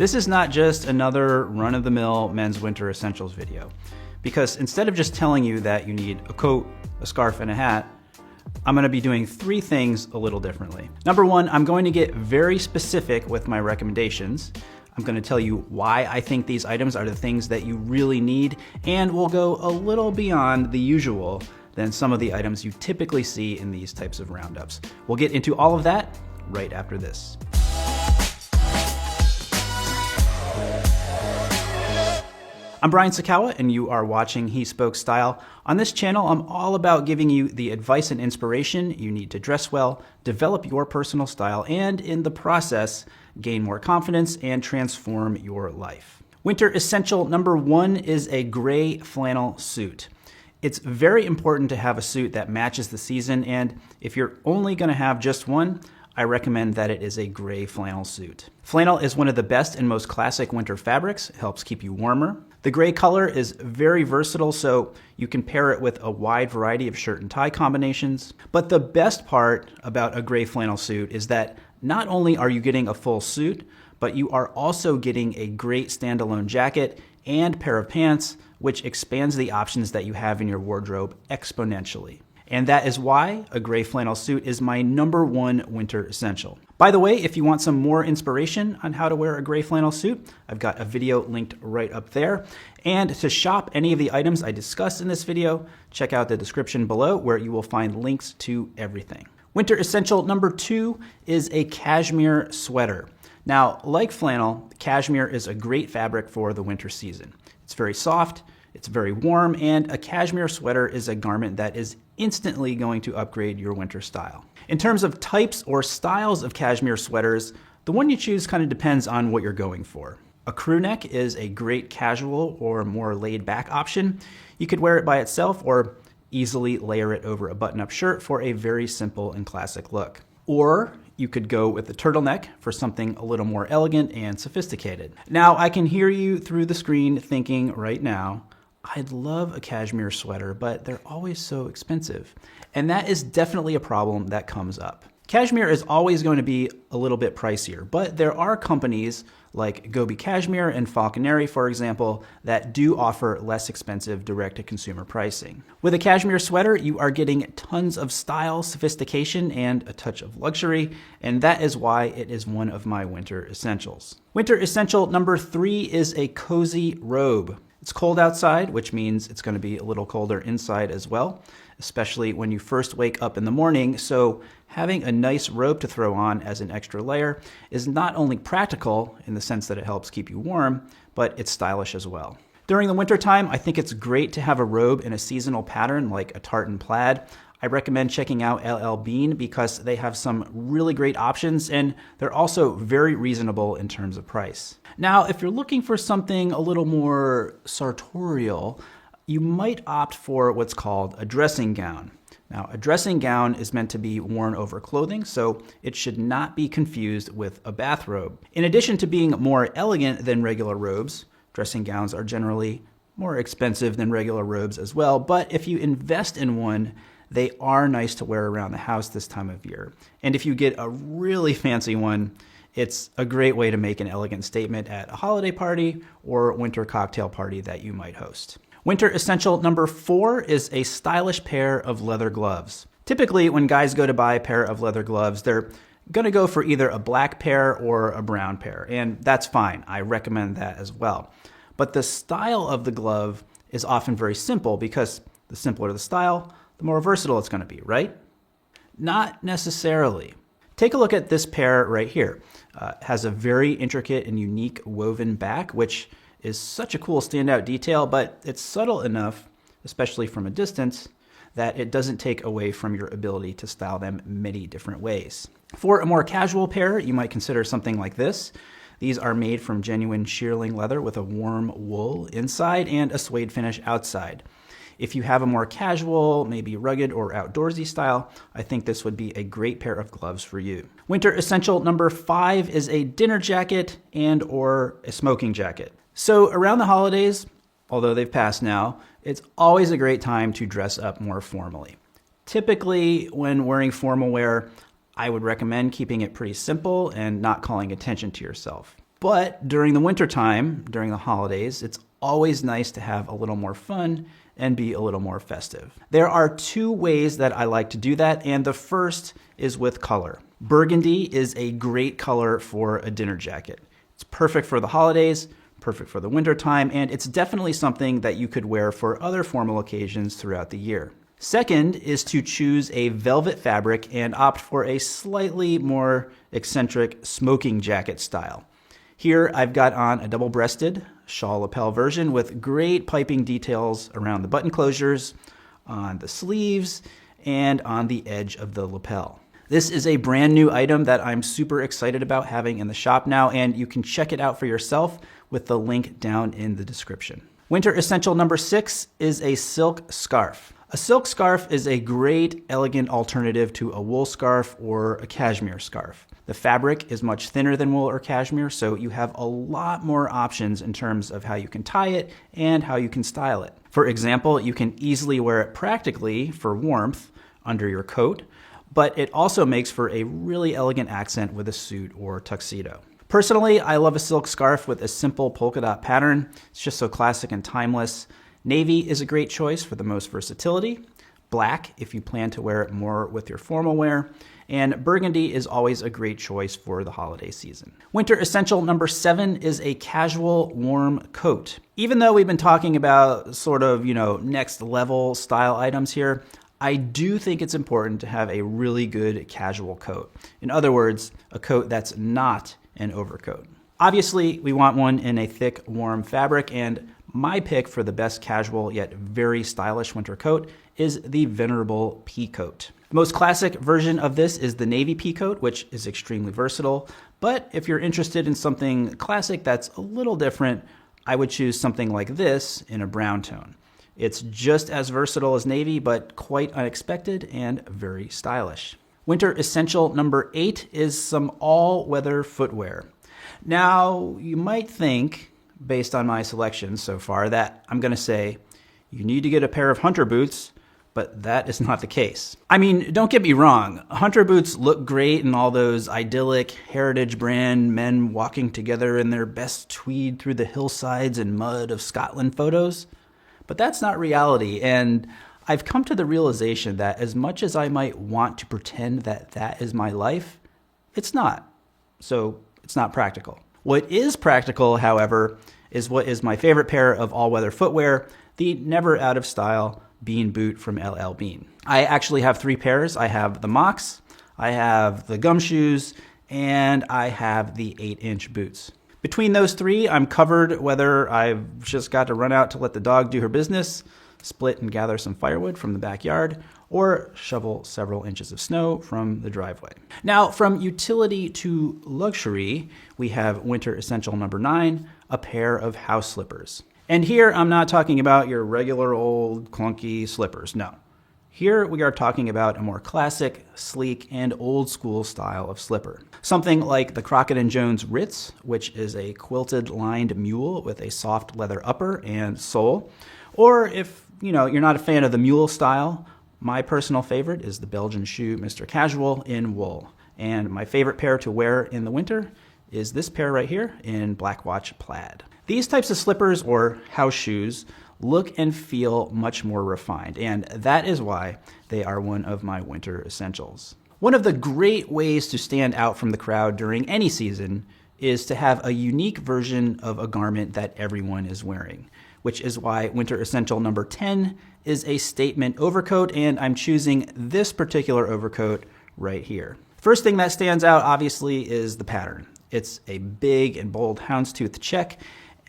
This is not just another run-of-the-mill men's winter essentials video, because instead of just telling you that you need a coat, a scarf, and a hat, I'm going to be doing 3 things a little differently. Number 1, I'm going to get very specific with my recommendations. I'm going to tell you why I think these items are the things that you really need, and we'll go a little beyond the usual than some of the items you typically see in these types of roundups. We'll get into all of that right after this. I'm Brian Sacawa, and you are watching He Spoke Style. On this channel, I'm all about giving you the advice and inspiration you need to dress well, develop your personal style, and in the process, gain more confidence and transform your life. Winter essential number 1 is a gray flannel suit. It's very important to have a suit that matches the season, and if you're only going to have just one, I recommend that it is a gray flannel suit. Flannel is one of the best and most classic winter fabrics. It helps keep you warmer. The gray color is very versatile, so you can pair it with a wide variety of shirt and tie combinations. But the best part about a gray flannel suit is that not only are you getting a full suit, but you are also getting a great standalone jacket and pair of pants, which expands the options that you have in your wardrobe exponentially. And that is why a gray flannel suit is my number 1 winter essential. By the way, if you want some more inspiration on how to wear a gray flannel suit, I've got a video linked right up there. And to shop any of the items I discussed in this video, check out the description below where you will find links to everything. Winter essential number 2 is a cashmere sweater. Now, like flannel, cashmere is a great fabric for the winter season. It's very soft, it's very warm, and a cashmere sweater is a garment that is instantly going to upgrade your winter style. In terms of types or styles of cashmere sweaters, the one you choose kind of depends on what you're going for. A crew neck is a great casual or more laid back option. You could wear it by itself or easily layer it over a button-up shirt for a very simple and classic look. Or you could go with a turtleneck for something a little more elegant and sophisticated. Now, I can hear you through the screen thinking right now, I'd love a cashmere sweater, but they're always so expensive. And that is definitely a problem that comes up. Cashmere is always going to be a little bit pricier, but there are companies like Gobi Cashmere and Falconeri, for example, that do offer less expensive direct-to-consumer pricing. With a cashmere sweater, you are getting tons of style, sophistication, and a touch of luxury, and that is why it is one of my winter essentials. Winter essential number 3 is a cozy robe. It's cold outside, which means it's going to be a little colder inside as well, especially when you first wake up in the morning. So having a nice robe to throw on as an extra layer is not only practical in the sense that it helps keep you warm, but it's stylish as well. During the wintertime, I think it's great to have a robe in a seasonal pattern like a tartan plaid. I recommend checking out LL Bean because they have some really great options and they're also very reasonable in terms of price. Now, if you're looking for something a little more sartorial, you might opt for what's called a dressing gown. Now, a dressing gown is meant to be worn over clothing, so it should not be confused with a bathrobe. In addition to being more elegant than regular robes, dressing gowns are generally more expensive than regular robes as well, but if you invest in one, they are nice to wear around the house this time of year. And if you get a really fancy one, it's a great way to make an elegant statement at a holiday party or winter cocktail party that you might host. Winter essential number 4 is a stylish pair of leather gloves. Typically, when guys go to buy a pair of leather gloves, they're going to go for either a black pair or a brown pair, and that's fine. I recommend that as well. But the style of the glove is often very simple because the simpler the style, the more versatile it's going to be, right? Not necessarily. Take a look at this pair right here. It has a very intricate and unique woven back, which is such a cool standout detail, but it's subtle enough, especially from a distance, that it doesn't take away from your ability to style them many different ways. For a more casual pair, you might consider something like this. These are made from genuine shearling leather with a warm wool inside and a suede finish outside. If you have a more casual, maybe rugged or outdoorsy style, I think this would be a great pair of gloves for you. Winter essential number 5 is a dinner jacket and or a smoking jacket. So around the holidays, although they've passed now, it's always a great time to dress up more formally. Typically, when wearing formal wear, I would recommend keeping it pretty simple and not calling attention to yourself. But during the wintertime, during the holidays, it's always nice to have a little more fun and be a little more festive. There are two ways that I like to do that, and the first is with color. Burgundy is a great color for a dinner jacket. It's perfect for the holidays, perfect for the wintertime, and it's definitely something that you could wear for other formal occasions throughout the year. Second is to choose a velvet fabric and opt for a slightly more eccentric smoking jacket style. Here I've got on a double-breasted shawl lapel version with great piping details around the button closures, on the sleeves, and on the edge of the lapel. This is a brand new item that I'm super excited about having in the shop now, and you can check it out for yourself with the link down in the description. Winter essential number 6 is a silk scarf. A silk scarf is a great, elegant alternative to a wool scarf or a cashmere scarf. The fabric is much thinner than wool or cashmere, so you have a lot more options in terms of how you can tie it and how you can style it. For example, you can easily wear it practically for warmth under your coat, but it also makes for a really elegant accent with a suit or tuxedo. Personally, I love a silk scarf with a simple polka dot pattern. It's just so classic and timeless. Navy is a great choice for the most versatility. Black if you plan to wear it more with your formal wear. And burgundy is always a great choice for the holiday season. Winter essential number 7 is a casual warm coat. Even though we've been talking about sort of, next level style items here, I do think it's important to have a really good casual coat. In other words, a coat that's not an overcoat. Obviously, we want one in a thick, warm fabric, and my pick for the best casual yet very stylish winter coat is the Venerable pea coat. The most classic version of this is the navy pea coat, which is extremely versatile. But if you're interested in something classic that's a little different, I would choose something like this in a brown tone. It's just as versatile as navy, but quite unexpected and very stylish. Winter essential number 8 is some all-weather footwear. Now, you might think, based on my selection so far, that I'm going to say, you need to get a pair of hunter boots, but that is not the case. I mean, don't get me wrong, hunter boots look great in all those idyllic heritage brand men walking together in their best tweed through the hillsides and mud of Scotland photos, but that's not reality, and I've come to the realization that as much as I might want to pretend that that is my life, it's not. So it's not practical. What is practical, however, is what is my favorite pair of all-weather footwear, the never out of style Bean boot from LL Bean. I actually have 3 pairs. I have the Mocs, I have the gumshoes, and I have the 8-inch boots. Between those 3, I'm covered whether I've just got to run out to let the dog do her business, split and gather some firewood from the backyard, or shovel several inches of snow from the driveway. Now, from utility to luxury, we have winter essential number 9, a pair of house slippers. And here I'm not talking about your regular old clunky slippers, no. Here we are talking about a more classic, sleek, and old school style of slipper. Something like the Crockett & Jones Ritz, which is a quilted lined mule with a soft leather upper and sole. Or if you're not a fan of the mule style, my personal favorite is the Belgian shoe Mr. Casual in wool. And my favorite pair to wear in the winter is this pair right here in Black Watch plaid. These types of slippers or house shoes look and feel much more refined, and that is why they are one of my winter essentials. One of the great ways to stand out from the crowd during any season is to have a unique version of a garment that everyone is wearing, which is why winter essential number 10 is a statement overcoat, and I'm choosing this particular overcoat right here. First thing that stands out, obviously, is the pattern. It's a big and bold houndstooth check,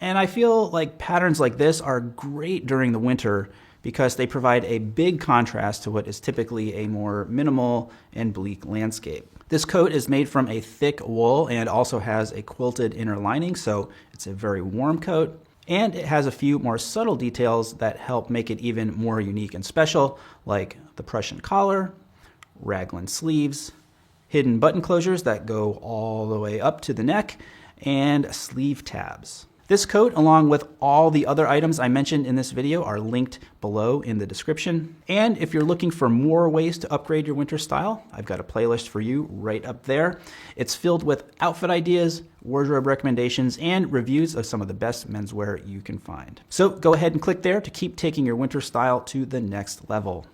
and I feel like patterns like this are great during the winter because they provide a big contrast to what is typically a more minimal and bleak landscape. This coat is made from a thick wool and also has a quilted inner lining, so it's a very warm coat. And it has a few more subtle details that help make it even more unique and special, like the Prussian collar, raglan sleeves, hidden button closures that go all the way up to the neck, and sleeve tabs. This coat, along with all the other items I mentioned in this video, are linked below in the description. And if you're looking for more ways to upgrade your winter style, I've got a playlist for you right up there. It's filled with outfit ideas, wardrobe recommendations, and reviews of some of the best menswear you can find. So go ahead and click there to keep taking your winter style to the next level.